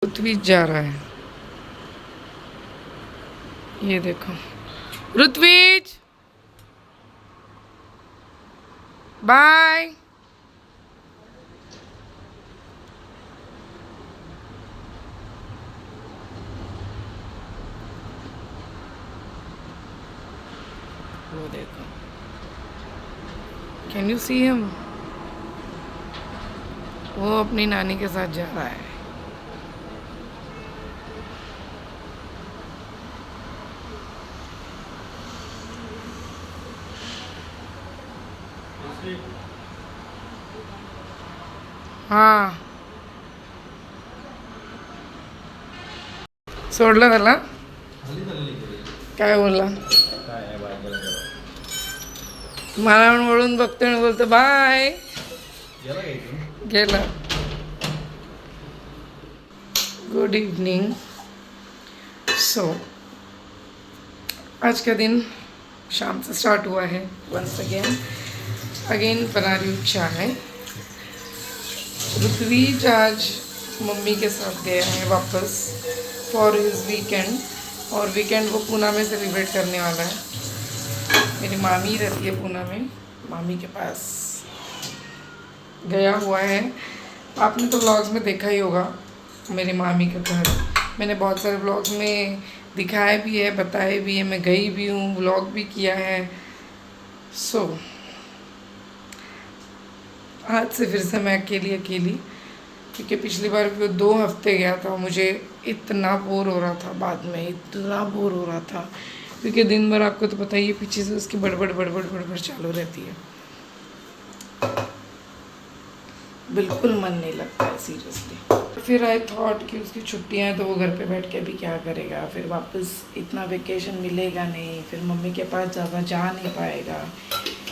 ऋत्विज जा रहा है, ये देखो ऋत्विज, बाय। वो देखो, कैन यू सी हिम? वो अपनी नानी के साथ जा रहा है। हाँ, सोडलं त्याला. काय बोलला? मला वळून बघतो आणि बोलतो बाय. गेला. Good evening. सो आज का दिन शाम से स्टार्ट हुआ है. वंस अगेन बना रही हूँ चाय. ऋत्विज आज मम्मी के साथ गया है वापस फॉर हिज वीकेंड, और वीकेंड वो पूना में सेलिब्रेट करने वाला है. मेरी मामी रहती है पूना में, मामी के पास गया हुआ है. आपने तो व्लॉग्स में देखा ही होगा मेरी मामी का घर. मैंने बहुत सारे व्लॉग्स में दिखाया भी है, बताया भी है, मैं गई भी हूँ, व्लॉग भी किया है. सो आज से फिर से मैं अकेली, क्योंकि पिछली बार भी 2 हफ्ते गया था. मुझे इतना बोर हो रहा था, बाद में इतना बोर हो रहा था, क्योंकि दिन भर आपको तो पता ही है पीछे से उसकी बड़बड़ चालू रहती है. बिल्कुल मन नहीं लगता है सीरियसली. फिर आई थॉट कि उसकी छुट्टियां हैं तो वो घर पे बैठ के अभी क्या करेगा, फिर वापस इतना वेकेशन मिलेगा नहीं, फिर मम्मी के पास ज़्यादा जा नहीं पाएगा,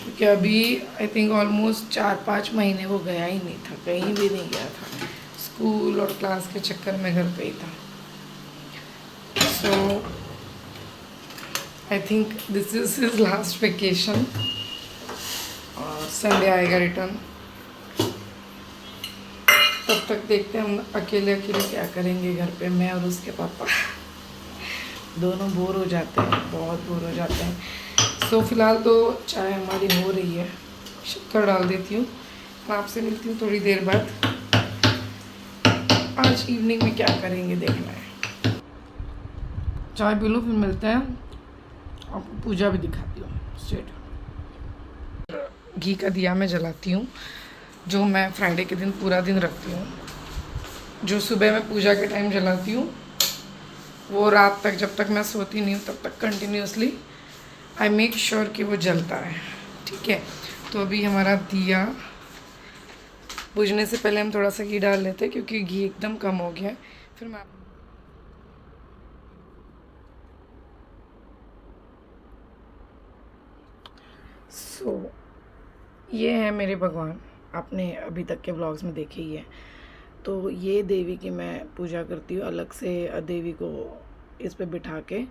क्योंकि अभी आई थिंक ऑलमोस्ट 4-5 महीने वो गया ही नहीं था, कहीं भी नहीं गया था. स्कूल और क्लास के चक्कर में घर पे ही था. So I think this is his last vacation. और संडे आएगा रिटर्न. तब तक देखते हैं हम अकेले क्या करेंगे घर पे. मैं और उसके पापा दोनों बोर हो जाते हैं, बहुत बोर हो जाते हैं. सो फिलहाल तो चाय हमारी हो रही है, शक्कर डाल देती हूँ. मैं आपसे मिलती हूँ थोड़ी देर बाद. आज इवनिंग में क्या करेंगे देखना है. चाय पी लो, फिर मिलते हैं. आपको पूजा भी दिखाती हूँ. स्ट्रेट घी का दिया मैं जलाती हूँ, जो मैं फ्राइडे के दिन पूरा दिन रखती हूँ. जो सुबह मैं पूजा के टाइम जलाती हूँ वो रात तक, जब तक मैं सोती नहीं हूँ तब तक कंटिन्यूसली आई मेक श्योर कि वो जलता है. ठीक है, तो अभी हमारा दिया बुझने से पहले हम थोड़ा सा घी डाल लेते हैं, क्योंकि घी एकदम कम हो गया है. फिर मैं ये है मेरे भगवान. आपने अभी तक के व्लॉग्स में देखे ही है. तो ये देवी की मैं पूजा करती हूँ अलग से. देवी को इस पे बिठा के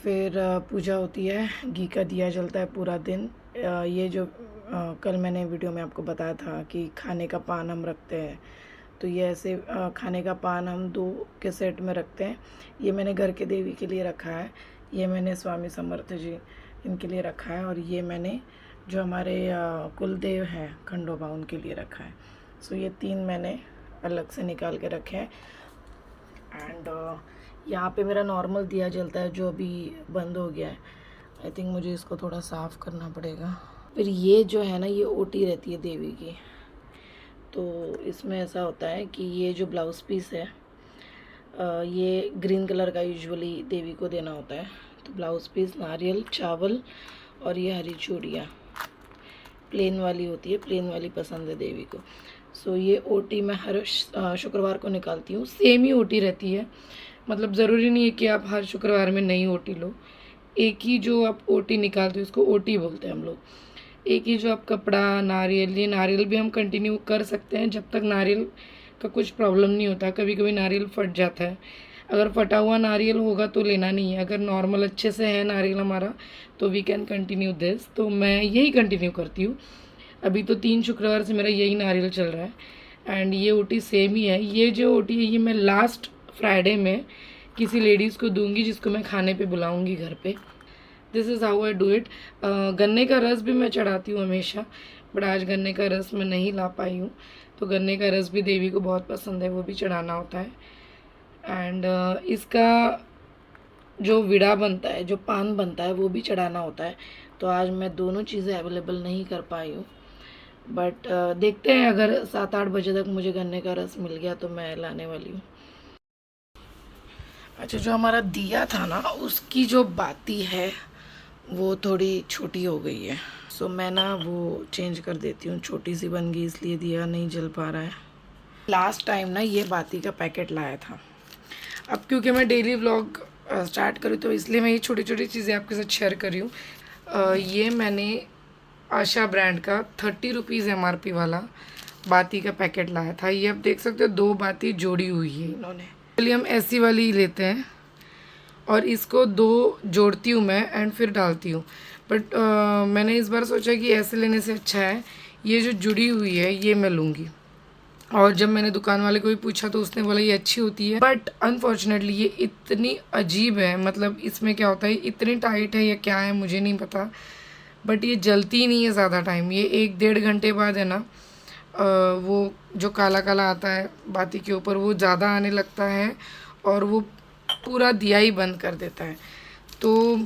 फिर पूजा होती है. घी का दिया जलता है पूरा दिन. ये जो कल मैंने वीडियो में आपको बताया था कि खाने का पान हम रखते हैं, तो ये ऐसे खाने का पान हम 2 के सेट में रखते हैं. ये मैंने घर के देवी के लिए रखा है, ये मैंने स्वामी समर्थ जी इनके लिए रखा है, और ये मैंने जो हमारे कुलदेव हैं खंडोबा उनके लिए रखा है. सो ये 3 मैंने अलग से निकाल के रखे हैं. एंड यहाँ पे मेरा नॉर्मल दिया जलता है जो अभी बंद हो गया है. आई थिंक मुझे इसको थोड़ा साफ़ करना पड़ेगा. फिर ये जो है ना, ये ओटी रहती है देवी की. तो इसमें ऐसा होता है कि ये जो ब्लाउज़ पीस है ये ग्रीन कलर का यूजुअली देवी को देना होता है. तो ब्लाउज़ पीस, नारियल, चावल और ये हरी चूड़ियाँ प्लेन वाली होती है, प्लेन वाली पसंद है देवी को. सो ये ओटी मैं हर शुक्रवार को निकालती हूँ. सेम ही ओटी रहती है, मतलब ज़रूरी नहीं है कि आप हर शुक्रवार में नई ओटी लो. एक ही जो आप ओटी निकालते हो उसको ओटी बोलते हैं हम लोग. एक ही जो आप कपड़ा, नारियल, ये नारियल भी हम कंटिन्यू कर सकते हैं जब तक नारियल का कुछ प्रॉब्लम नहीं होता. कभी कभी नारियल फट जाता है. अगर फटा हुआ नारियल होगा तो लेना नहीं है. अगर नॉर्मल अच्छे से है नारियल हमारा तो वी कैन कंटिन्यू दिस. तो मैं यही कंटिन्यू करती हूँ. अभी तो 3 शुक्रवार से मेरा यही नारियल चल रहा है. एंड ये ओटी सेम ही है। ये जो ओटी है ये मैं लास्ट फ्राइडे में किसी लेडीज़ को दूंगी जिसको मैं खाने पे बुलाऊंगी घर पे। This is how I do it. गन्ने का रस भी मैं चढ़ाती हूँ हमेशा, बट आज गन्ने का रस मैं नहीं ला पाई हूँ, तो गन्ने का रस भी देवी को बहुत पसंद है, वो भी चढ़ाना होता है। एंड इसका जो विड़ा बनता है, जो पान बनता है, वो भी चढ़ाना होता है। तो आज मैं दोनों चीज़ें अवेलेबल नहीं कर पाई हूँ, बट देखते हैं, अगर 7-8 बजे तक मुझे गन्ने का रस मिल गया तो मैं लाने वाली हूँ। अच्छा, जो हमारा दिया था ना, उसकी जो बाती है वो थोड़ी छोटी हो गई है, सो मैं ना वो चेंज कर देती हूँ। छोटी सी बन गई इसलिए दिया नहीं जल पा रहा है। लास्ट टाइम ना ये बाती का पैकेट लाया था। अब क्योंकि मैं डेली व्लॉग स्टार्ट करूँ तो इसलिए मैं ये छोटी छोटी चीज़ें आपके साथ शेयर कर रही हूँ। ये मैंने आशा ब्रांड का 30 रुपीज़ MRP वाला बाती का पैकेट लाया था। ये आप देख सकते हो 2 बाती जोड़ी हुई है इन्होंने। चलिए हम ऐसी वाली ही लेते हैं और इसको 2 जोड़ती हूँ मैं एंड फिर डालती हूँ। बट मैंने इस बार सोचा कि ऐसे लेने से अच्छा है ये जो जुड़ी हुई है ये मैं लूँगी। और जब मैंने दुकान वाले को भी पूछा तो उसने बोला ये अच्छी होती है, बट अनफॉर्चुनेटली ये इतनी अजीब है। मतलब इसमें क्या होता है, इतनी टाइट है या क्या है मुझे नहीं पता, बट ये जलती ही नहीं है ज़्यादा टाइम। ये 1-1.5 घंटे बाद है ना वो जो काला काला आता है बाती के ऊपर वो ज़्यादा आने लगता है और वो पूरा दिया ही बंद कर देता है। तो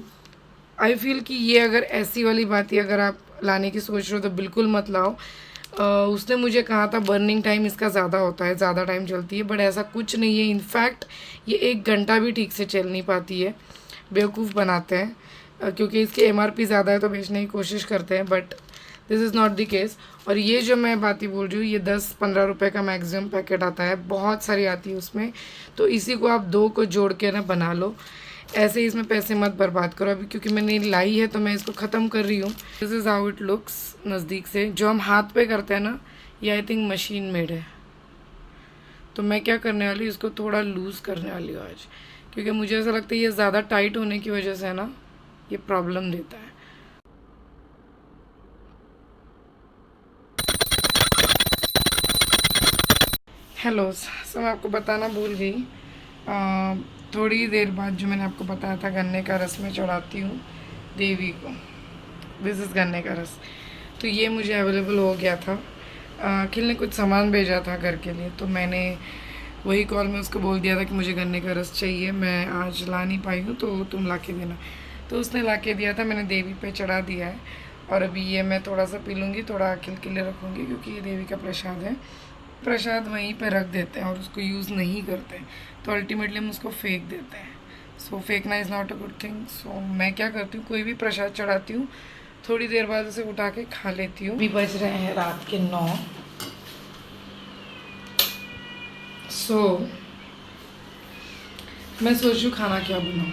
आई फील कि ये अगर ऐसी वाली बाती अगर आप लाने की सोच रहे हो तो बिल्कुल मत लाओ। उसने मुझे कहा था बर्निंग टाइम इसका ज़्यादा होता है, ज़्यादा टाइम चलती है, बट ऐसा कुछ नहीं है। इनफैक्ट ये 1 घंटा भी ठीक से चल नहीं पाती है। बेवकूफ़ बनाते हैं क्योंकि इसके MRP ज़्यादा है तो बेचने की कोशिश करते हैं, but this is not the case. और ये जो मैं बाती बोल रही हूँ ये 10-15 रुपये का मैक्सिमम पैकेट आता है, बहुत सारी आती है उसमें। तो इसी को आप 2 को जोड़ के ना बना लो। ऐसे ही इसमें पैसे मत बर्बाद करो। अभी क्योंकि मैंने लाई है तो मैं इसको ख़त्म कर रही हूँ। This is how it looks नज़दीक से। जो हम हाथ पे करते हैं ना, ये आई थिंक मशीन मेड है। तो मैं क्या करने वाली हूँ, इसको थोड़ा लूज़ करने वाली हूँ आज, क्योंकि मुझे ऐसा लगता है ये ज़्यादा टाइट होने की वजह से ना ये प्रॉब्लम देता है। हेलो, सो मैं आपको बताना भूल गई। थोड़ी देर बाद जो मैंने आपको बताया था गन्ने का रस में चढ़ाती हूँ देवी को। दिस इज़ गन्ने का रस। तो ये मुझे अवेलेबल हो गया था। अखिल ने कुछ सामान भेजा था घर के लिए, तो मैंने वही कॉल में उसको बोल दिया था कि मुझे गन्ने का रस चाहिए, मैं आज ला नहीं पाई हूँ तो तुम ला के देना। तो उसने ला के दिया था, मैंने देवी पे चढ़ा दिया है। और अभी ये मैं थोड़ा सा पी लूँगी, थोड़ा अखिल के लिए रखूँगी क्योंकि ये देवी का प्रसाद है। प्रसाद वहीं पे रख देते हैं और उसको यूज़ नहीं करते, तो अल्टीमेटली हम उसको फेंक देते हैं। सो फेंकना is not a good thing. So मैं क्या करती हूँ, कोई भी प्रसाद चढ़ाती हूँ थोड़ी देर बाद उसे उठा के खा लेती हूँ। अभी बज रहे हैं रात के 9। सो मैं सोच रही हूँ खाना क्या बनाऊँ,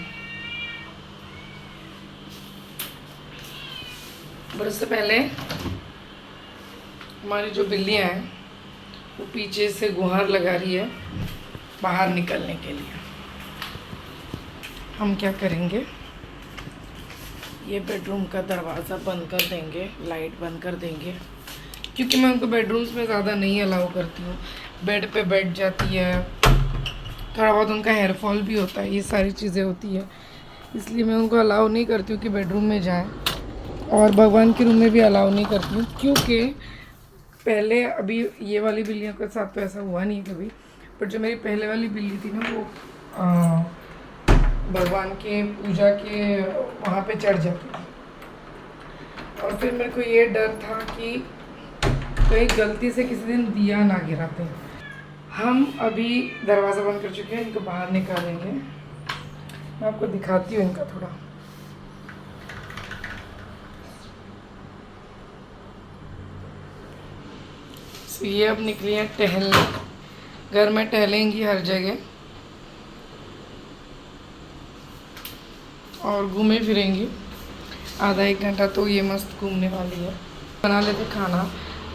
पर उससे पहले हमारी जो बिल्लियाँ हैं वो पीछे से गुहार लगा रही है बाहर निकलने के लिए। हम क्या करेंगे, ये बेडरूम का दरवाज़ा बंद कर देंगे, लाइट बंद कर देंगे, क्योंकि मैं उनको बेडरूम्स में ज़्यादा नहीं अलाउ करती हूँ। बेड पे बैठ जाती है, थोड़ा बहुत उनका हेयर फॉल भी होता है, ये सारी चीज़ें होती है, इसलिए मैं उनको अलाउ नहीं करती हूँ कि बेडरूम में जाएं। और भगवान के रूम में भी अलाउ नहीं करती हूँ, क्योंकि पहले अभी ये वाली बिल्लियों के साथ तो ऐसा हुआ नहीं कभी, बट जो मेरी पहले वाली बिल्ली थी ना वो भगवान के पूजा के वहाँ पे चढ़ जाती थी। और फिर मेरे को ये डर था कि कहीं गलती से किसी दिन दिया ना गिराते। हम अभी दरवाज़ा बंद कर चुके हैं, इनको बाहर निकालेंगे। मैं आपको दिखाती हूँ इनका थोड़ा। तो ये अब निकली हैं टहलने, घर में टहलेंगी हर जगह और घूमे फिरेंगी। आधा 1 घंटा तो ये मस्त घूमने वाली है। बना लेते खाना।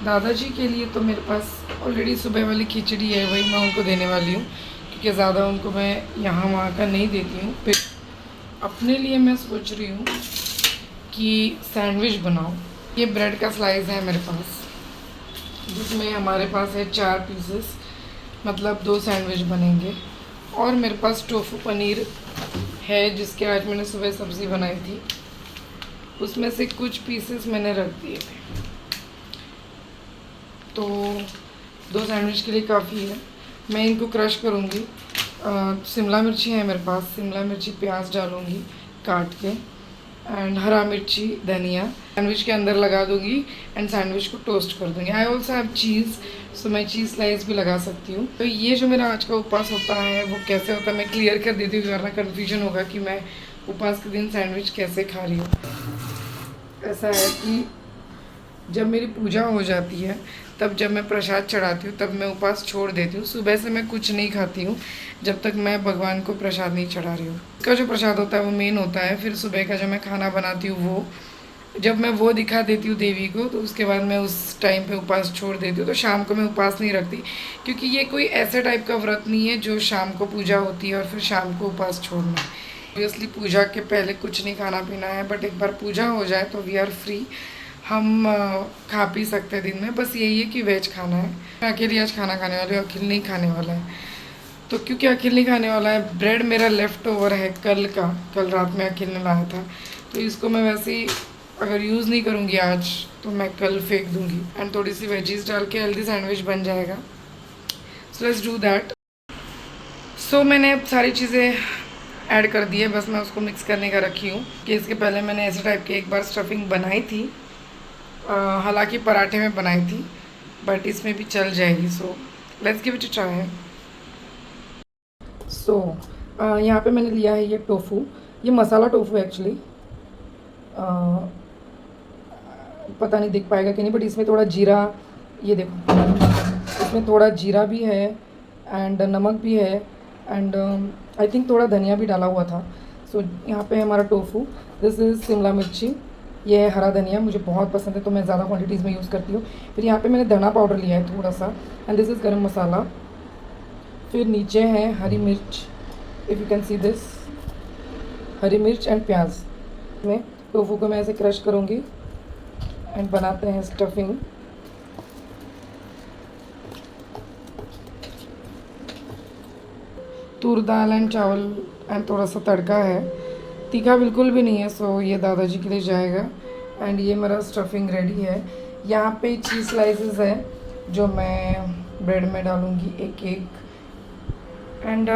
दादाजी के लिए तो मेरे पास ऑलरेडी सुबह वाली खिचड़ी है, वही मैं उनको देने वाली हूँ, क्योंकि ज़्यादा उनको मैं यहाँ वहाँ का नहीं देती हूँ। फिर अपने लिए मैं सोच रही हूँ कि सैंडविच बनाऊँ। ये ब्रेड का स्लाइस है मेरे पास, जिसमें हमारे पास है 4 पीसेस, मतलब 2 सैंडविच बनेंगे। और मेरे पास टोफू पनीर है जिसके आज मैंने सुबह सब्ज़ी बनाई थी, उसमें से कुछ पीसेस मैंने रख दिए थे। तो 2 सैंडविच के लिए काफ़ी है। मैं इनको क्रश करूँगी। शिमला मिर्ची है मेरे पास, शिमला मिर्ची प्याज डालूँगी काट के, एंड हरा मिर्ची धनिया सैंडविच के अंदर लगा दूँगी एंड सैंडविच को टोस्ट कर दूँगी। आई ऑल्सो हैव चीज़, सो मैं चीज़ स्लाइस भी लगा सकती हूँ। तो ये जो मेरा आज का उपवास होता है वो कैसे होता है मैं क्लियर कर देती हूँ, वरना कन्फ्यूजन होगा कि मैं उपवास के दिन सैंडविच कैसे खा रही हूँ। ऐसा है कि जब मेरी पूजा हो जाती है, तब जब मैं प्रसाद चढ़ाती हूँ तब मैं उपवास छोड़ देती हूँ। सुबह से मैं कुछ नहीं खाती हूँ जब तक मैं भगवान को प्रसाद नहीं चढ़ा रही हूँ। इसका जो प्रसाद होता है वो मेन होता है। फिर सुबह का जो मैं खाना बनाती हूँ वो जब मैं वो दिखा देती हूँ देवी को, तो उसके बाद मैं उस टाइम पे उपवास छोड़ देती हूँ। तो शाम को मैं उपवास नहीं रखती, क्योंकि ये कोई ऐसे टाइप का व्रत नहीं है जो शाम को पूजा होती है और फिर शाम को उपवास छोड़ना है। ऑब्वियसली पूजा के पहले कुछ नहीं खाना पीना है, बट एक बार पूजा हो जाए तो वी आर फ्री, हम खा पी सकते हैं दिन में। बस यही है कि वेज खाना है। मैं अकेले आज खाना खाने वाली हूँ, अखिल नहीं खाने वाला है। तो क्योंकि अखिल नहीं खाने वाला है, ब्रेड मेरा लेफ़्ट ओवर है कल का, कल रात में अखिल ने लाया था, तो इसको मैं वैसे ही अगर यूज़ नहीं करूँगी आज तो मैं कल फेंक दूँगी। एंड थोड़ी सी वेजीज डाल के हेल्दी सैंडविच बन जाएगा। So let's do that. So मैंने अब सारी चीज़ें ऐड कर दी है, बस मैं उसको मिक्स करने का रखी हूँ। कि इसके पहले मैंने ऐसे टाइप की एक बार स्टफिंग बनाई थी, हालांकि पराठे में बनाई थी, बट इसमें भी चल जाएगी। So let's give it a try. So यहाँ पे मैंने लिया है ये टोफू, ये मसाला टोफू है एक्चुअली। पता नहीं दिख पाएगा कि नहीं, बट इसमें थोड़ा जीरा, ये देखो इसमें थोड़ा जीरा भी है एंड नमक भी है एंड आई थिंक थोड़ा धनिया भी डाला हुआ था। सो यहाँ पे है हमारा टोफू। दिस इज़ शिमला मिर्ची, ये है हरा धनिया, मुझे बहुत पसंद है तो मैं ज़्यादा क्वांटिटीज़ में यूज़ करती हूँ। फिर यहाँ पे मैंने धना पाउडर लिया है थोड़ा सा, एंड दिस इज़ गरम मसाला। फिर नीचे है हरी मिर्च, if you can see this, हरी मिर्च एंड प्याज। में टोफू को मैं ऐसे क्रश करूँगी एंड बनाते हैं स्टफिंग। तूर दाल एंड चावल एंड थोड़ा सा तड़का है, तीखा बिल्कुल भी नहीं है, सो ये दादाजी के लिए जाएगा। एंड ये मेरा स्टफिंग रेडी है। यहाँ पे चीज़ स्लाइसेस है जो मैं ब्रेड में डालूँगी एक एक। एंड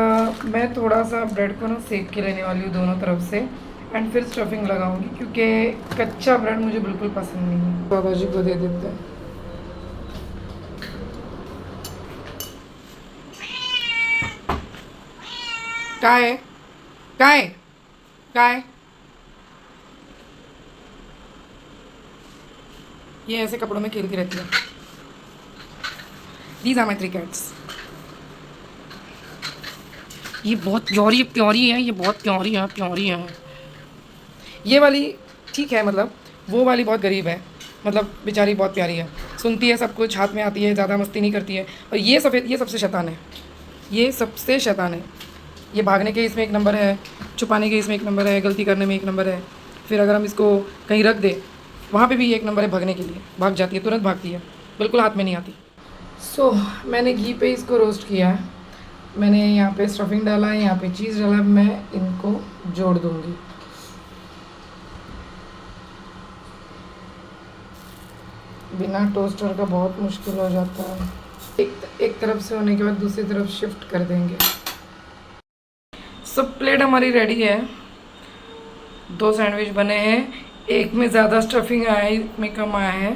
मैं थोड़ा सा ब्रेड को ना सेक के लेने वाली हूँ दोनों तरफ से, एंड फिर स्टफिंग लगाऊंगी, क्योंकि कच्चा ब्रेड मुझे बिल्कुल पसंद नहीं है। दादाजी को दे देते हैं। काय काय काय ये ऐसे कपड़ों में खेलती रहती है। These are my 3 cats. ये बहुत प्यारी प्यारी है, ये बहुत प्यारी है, प्यारी है। ये वाली ठीक है, मतलब वो वाली बहुत गरीब है, मतलब बेचारी बहुत प्यारी है, सुनती है सब कुछ, हाथ में आती है, ज़्यादा मस्ती नहीं करती है। और ये सफ़ेद, ये सबसे शैतान है, ये सबसे शैतान है। ये भागने के इसमें एक नंबर है, छुपाने के इसमें एक नंबर है, गलती करने में एक नंबर है। फिर अगर हम इसको कहीं रख दें वहाँ पे भी एक नंबर है, भागने के लिए भाग जाती है, तुरंत भागती है, बिल्कुल हाथ में नहीं आती। सो मैंने घी पे इसको रोस्ट किया है, मैंने यहाँ पे स्टफिंग डाला है, यहाँ पे चीज़ डाला है, मैं इनको जोड़ दूँगी। बिना टोस्टर का बहुत मुश्किल हो जाता है। एक तरफ से होने के बाद दूसरी तरफ शिफ्ट कर देंगे। सब प्लेट हमारी रेडी है। 2 सैंडविच बने हैं, एक में ज़्यादा स्टफिंग आया है, एक में कम आया है।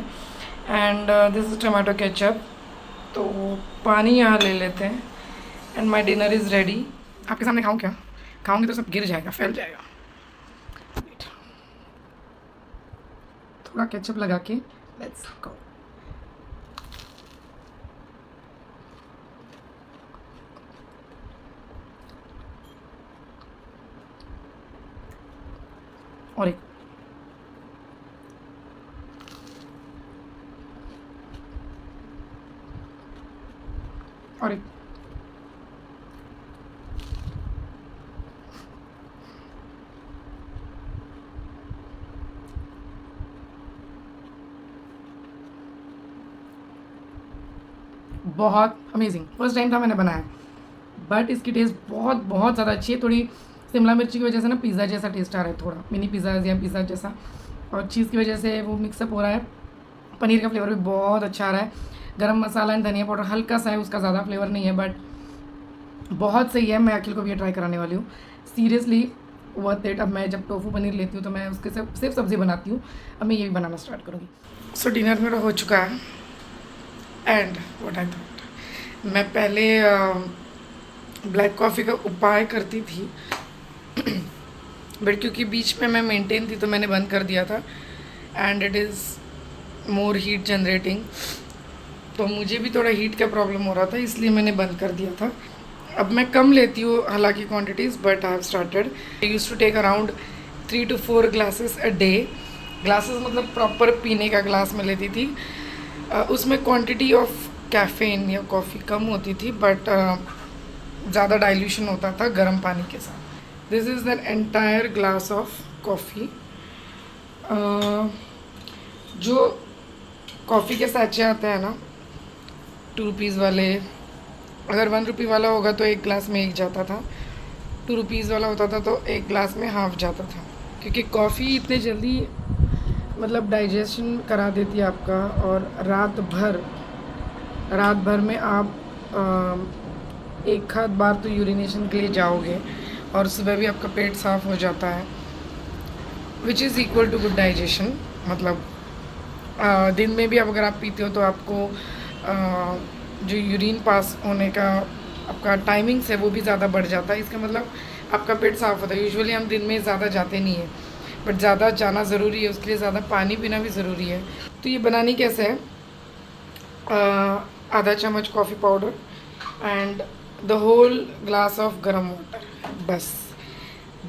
And this is tomato ketchup. तो पानी यहाँ ले लेते हैं and my dinner is ready. आपके सामने खाऊँ क्या? खाऊंगी तो सब गिर जाएगा, फैल जाएगा। थोड़ा केचप लगा के लेट्स गो। और एक और एक बहुत अमेजिंग, फर्स्ट टाइम था मैंने बनाया, बट इसकी टेस्ट बहुत बहुत ज़्यादा अच्छी है। थोड़ी शिमला मिर्ची की वजह से ना पिज़्ज़ा जैसा टेस्ट आ रहा है, थोड़ा मिनी पिज़्ज़ा या पिज़्ज़ा जैसा, और चीज़ की वजह से वो मिक्सअप हो रहा है। पनीर का फ्लेवर भी बहुत अच्छा आ रहा है। गरम मसाला एंड धनिया पाउडर हल्का सा है, उसका ज़्यादा फ्लेवर नहीं है, बट बहुत सही है। मैं अखिल को भी ये ट्राई कराने वाली हूँ, सीरियसली वर्थ इट। अब मैं जब टोफू पनीर लेती हूँ तो मैं उसके सिर्फ सब्ज़ी बनाती हूँ, अब मैं ये भी बनाना स्टार्ट करूँगी। सो डिनर मेरा हो चुका है, एंड व्हाट आई थॉट, मैं पहले ब्लैक कॉफ़ी का उपाय करती थी, बट क्योंकि बीच में मैं मेंटेन थी तो मैंने बंद कर दिया था, and it is more heat generating, तो मुझे भी थोड़ा हीट का प्रॉब्लम हो रहा था, इसलिए मैंने बंद कर दिया था। अब मैं कम लेती हूँ हालांकि quantities, but I have started. I used to take around 3 to 4 glasses a day. Glasses मतलब प्रॉपर पीने का ग्लास में लेती थी। उसमें क्वांटिटी ऑफ कैफ़ीन या कॉफ़ी कम होती थी, बट ज़्यादा डाइल्यूशन होता था गर्म पानी के साथ। This is the entire glass of coffee. जो कॉफ़ी के सैचे आते हैं ना 2 रुपीज़ वाले, अगर 1 रुपी वाला होगा तो एक ग्लास में एक जाता था, 2 रुपीज़ वाला होता था तो एक ग्लास में हाफ जाता था, क्योंकि कॉफ़ी इतने जल्दी मतलब डाइजेशन करा देती है आपका, और रात भर में आप एक आध बार तो यूरिनेशन के लिए जाओगे, और सुबह भी आपका पेट साफ़ हो जाता है, which is equal to good digestion. मतलब दिन में भी अगर आप पीते हो तो आपको जो यूरिन पास होने का आपका टाइमिंग्स है वो भी ज़्यादा बढ़ जाता है। इसका मतलब आपका पेट साफ़ होता है। यूजुअली हम दिन में ज़्यादा जाते नहीं हैं, बट ज़्यादा जाना ज़रूरी है, उसके लिए ज़्यादा पानी पीना भी ज़रूरी है। तो ये बनानी कैसे है, आधा चम्मच coffee powder and the whole glass of गर्म वाटर, बस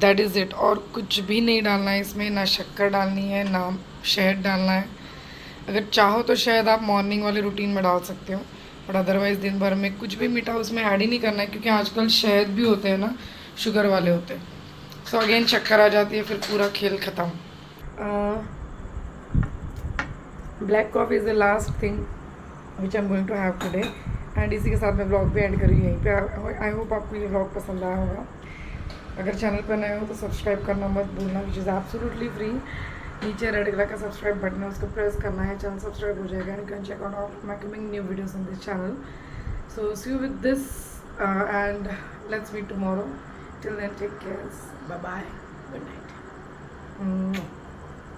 दैट इज़ इट। और कुछ भी नहीं डालना है इसमें, ना शक्कर डालनी है ना शहद डालना है। अगर चाहो तो शायद आप मॉर्निंग वाले रूटीन में डाल सकते हो, बट अदरवाइज़ दिन भर में कुछ भी मीठा उसमें ऐड ही नहीं करना है, क्योंकि आजकल शहद भी होते हैं ना शुगर वाले होते हैं। सो अगेन शक्कर आ जाती है, फिर पूरा खेल ख़त्म। Black coffee is the last thing which I am going to have today, and इसी के साथ मैं ब्लॉग भी एंड करी यहीं पे। आई होप आपको ये ब्लॉग पसंद आया होगा। अगर चैनल पर नए हो तो सब्सक्राइब करना मत भूलना, विच इज़ एब्सोल्युटली फ्री। नीचे रेड कलर का सब्सक्राइब बटन है, उसको प्रेस करना है, चैनल सब्सक्राइब हो जाएगा, and can check out all my coming new videos on this channel. So see you with this and let's meet tomorrow. Till then take care, bye bye, good night.